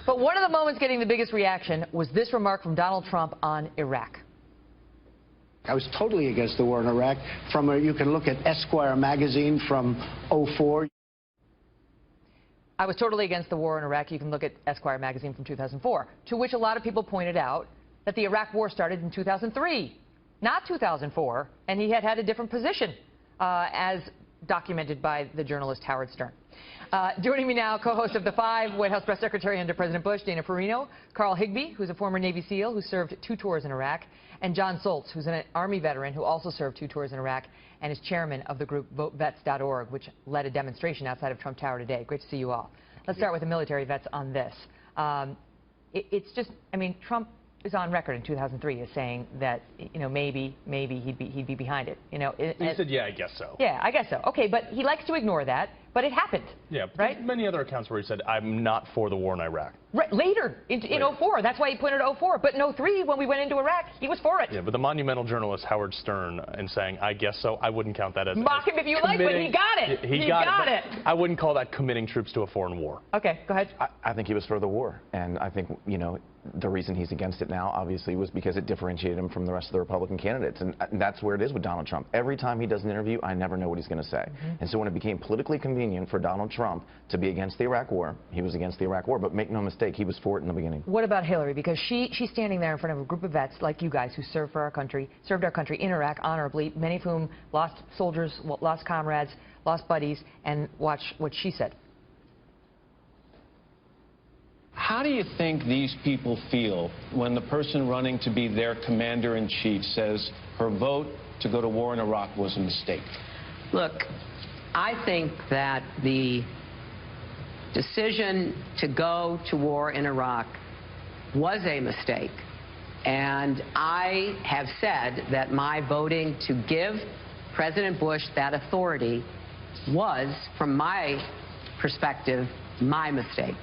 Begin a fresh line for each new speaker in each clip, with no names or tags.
But one of the moments getting the biggest reaction was this remark from Donald Trump on Iraq.
I was totally against the war in Iraq. You can look at Esquire magazine from '04.
I was totally against the war in Iraq. You can look at Esquire magazine from 2004, to which a lot of people pointed out that the Iraq war started in 2003, not 2004, and he had had a different position, as documented by the journalist Howard Stern. Joining me now, co-host of The Five, White House Press Secretary under President Bush, Dana Perino, Carl Higbie, who's a former Navy SEAL who served 2 tours in Iraq, and John Soltz, who's an Army veteran who also served 2 tours in Iraq and is chairman of the group VoteVets.org, which led a demonstration outside of Trump Tower today. Great to see you all. Let's start with the military vets on this. It's just, I mean, Trump is on record in 2003 as saying that, you know, maybe he'd be behind it. You know,
he said, yeah, I guess so.
Yeah, I guess so. Okay, but he likes to ignore that. But it happened.
Yeah,
right?
Many other accounts where he said, I'm not for the war in Iraq.
Right, later, in '04. That's why he pointed to '04. But in '03, when we went into Iraq, he was for it.
Yeah, but the monumental journalist Howard Stern in saying, I guess so, I wouldn't count that as...
Mock him if you like, but he got it.
He got it. I wouldn't call that committing troops to a foreign war.
Okay, go ahead.
I think he was for the war. And I think, you know, the reason he's against it now, obviously, was because it differentiated him from the rest of the Republican candidates. And that's where it is with Donald Trump. Every time he does an interview, I never know what he's going to say. And so when it became politically convenient for Donald Trump to be against the Iraq war, he was against the Iraq war. But make no mistake, he was for it in the beginning.
What about Hillary? Because she's standing there in front of a group of vets like you guys who served our country in Iraq honorably, many of whom lost soldiers, lost comrades, lost buddies, and watch what she said.
How do you think these people feel when the person running to be their commander-in-chief says her vote to go to war in Iraq was a mistake?
Look, I think that the decision to go to war in Iraq was a mistake. And I have said that my voting to give President Bush that authority was, from my perspective, my mistake.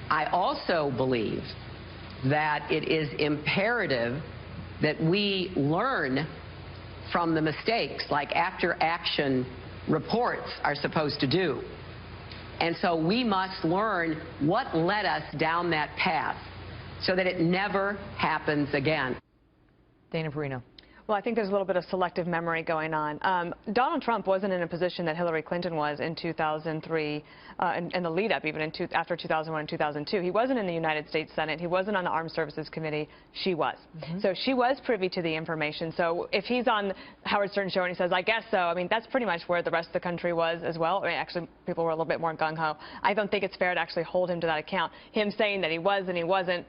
I also believe that it is imperative that we learn from the mistakes, like after-action reports are supposed to do. And so we must learn what led us down that path so that it never happens again.
Dana Perino.
Well, I think there's a little bit of selective memory going on. Donald Trump wasn't in a position that Hillary Clinton was in 2003 and the lead-up even after 2001 and 2002. He wasn't in the United States Senate. He wasn't on the Armed Services Committee. She was. So she was privy to the information. So if he's on Howard Stern show and he says, I guess so, I mean, that's pretty much where the rest of the country was as well. I mean, actually, people were a little bit more gung-ho. I don't think it's fair to actually hold him to that account. Him saying that he was and he wasn't,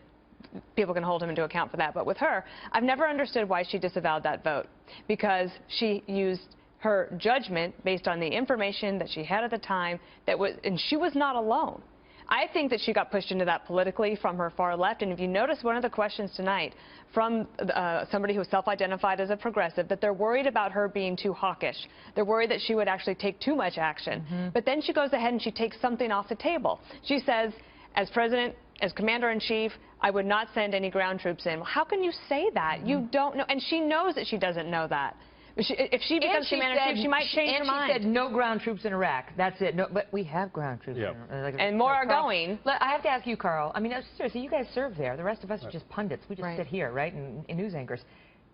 people can hold him into account for that. But with her, I've never understood why she disavowed that vote, because she used her judgment based on the information that she had at the time, and she was not alone. I think that she got pushed into that politically from her far left. And if you notice one of the questions tonight from somebody who self-identified as a progressive, that they're worried about her being too hawkish. They're worried that she would actually take too much action. But then she goes ahead and she takes something off the table. She says, as president, as commander-in-chief, I would not send any ground troops in. Well, how can you say that? You don't know. And she knows that she doesn't know that. If she becomes commander-in-chief, she might change her mind.
And she said no ground troops in Iraq. That's it. No, but we have ground troops.
Yeah.
And
more are going.
I have to ask you, Carl. I mean, seriously, you guys serve there. The rest of us are just pundits. We just sit here, right, and news anchors.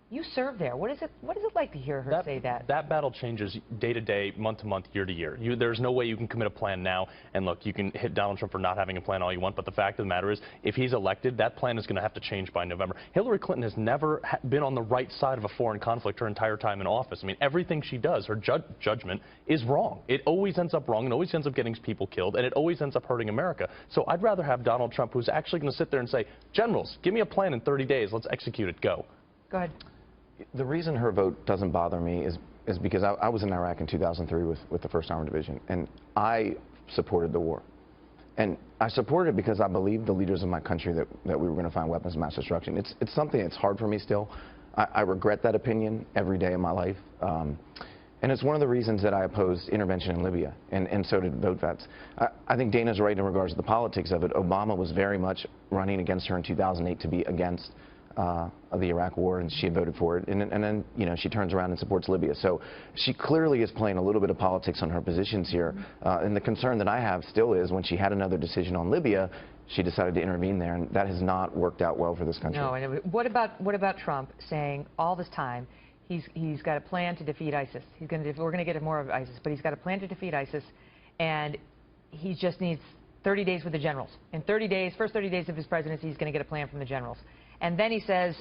You serve there. What is it like to hear her say that?
That battle changes day to day, month to month, year to year. There's no way you can commit a plan now. And look, you can hit Donald Trump for not having a plan all you want, but the fact of the matter is, if he's elected, that plan is going to have to change by November. Hillary Clinton has never been on the right side of a foreign conflict her entire time in office. I mean, everything she does, her judgment is wrong. It always ends up wrong, and always ends up getting people killed, and it always ends up hurting America. So I'd rather have Donald Trump, who's actually going to sit there and say, generals, give me a plan in 30 days. Let's execute it. Go.
Go ahead.
The reason her vote doesn't bother me is because I was in Iraq in 2003 with the 1st Armored Division, and I supported the war. And I supported it because I believed the leaders of my country that we were going to find weapons of mass destruction. It's something that's hard for me still. I regret that opinion every day of my life. And it's one of the reasons that I opposed intervention in Libya, and so did VoteVets. I think Dana's right in regards to the politics of it. Obama was very much running against her in 2008 to be against of the Iraq War, and she had voted for it, and then she turns around and supports Libya. So she clearly is playing a little bit of politics on her positions here. And the concern that I have still is when she had another decision on Libya, she decided to intervene there, and that has not worked out well for this country.
No, and what about Trump saying all this time he's got a plan to defeat ISIS? We're going to get more of ISIS, but he's got a plan to defeat ISIS, and he just needs 30 days with the generals. In 30 days, first 30 days of his presidency, he's going to get a plan from the generals. And then he says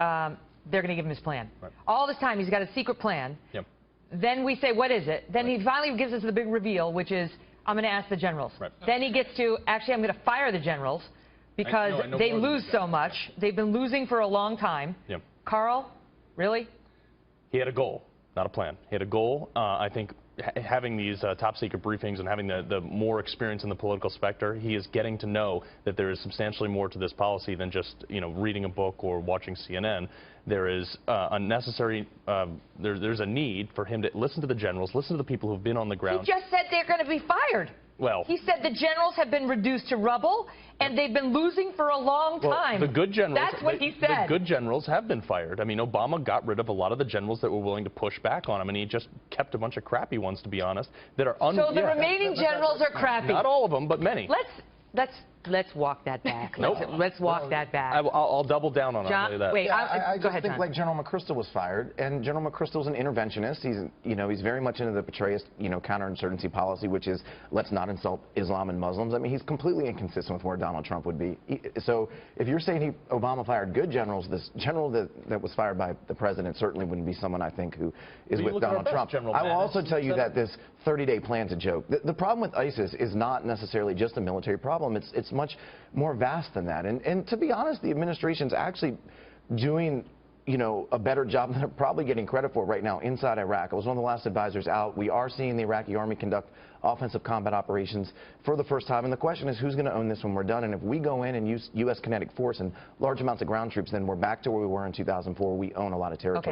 they're going to give him his plan. Right. All this time, he's got a secret plan. Yep. Then we say, what is it? Then he finally gives us the big reveal, which is, I'm going to ask the generals. Right. Then he gets to, actually, I'm going to fire the generals because they lose so much. They've been losing for a long time. Yep. Carl, really?
He had a goal, not a plan. He had a goal. I think having these top secret briefings and having the more experience in the political specter, he is getting to know that there is substantially more to this policy than just reading a book or watching CNN. There is there's a need for him to listen to the generals, listen to the people who've been on the ground.
He just said they're going to be fired.
Well,
he said the generals have been reduced to rubble, and they've been losing for a long time.
The good generals,
that's what he said.
The good generals have been fired. I mean, Obama got rid of a lot of the generals that were willing to push back on him, and he just kept a bunch of crappy ones, to be honest, that are
So the remaining generals are crappy.
Not all of them, but many.
Let's walk that back.
Nope.
Let's walk that back.
I'll double down on it.
John,
I'll tell you that.
wait,
I
go
just
ahead,
think
John.
like General McChrystal was fired, and General McChrystal's an interventionist. He's very much into the Petraeus, counterinsurgency policy, which is let's not insult Islam and Muslims. I mean, he's completely inconsistent with where Donald Trump would be. So if you're saying Obama fired good generals, this general that was fired by the president certainly wouldn't be someone I think who is with Donald Trump. I will also tell you that this 30-day plan's a joke. The problem with ISIS is not necessarily just a military problem. It's much more vast than that. And to be honest, the administration's actually doing a better job than they're probably getting credit for right now inside Iraq. I was one of the last advisors out. We are seeing the Iraqi army conduct offensive combat operations for the first time. And the question is, who's going to own this when we're done? And if we go in and use U.S. kinetic force and large amounts of ground troops, then we're back to where we were in 2004. We own a lot of territory.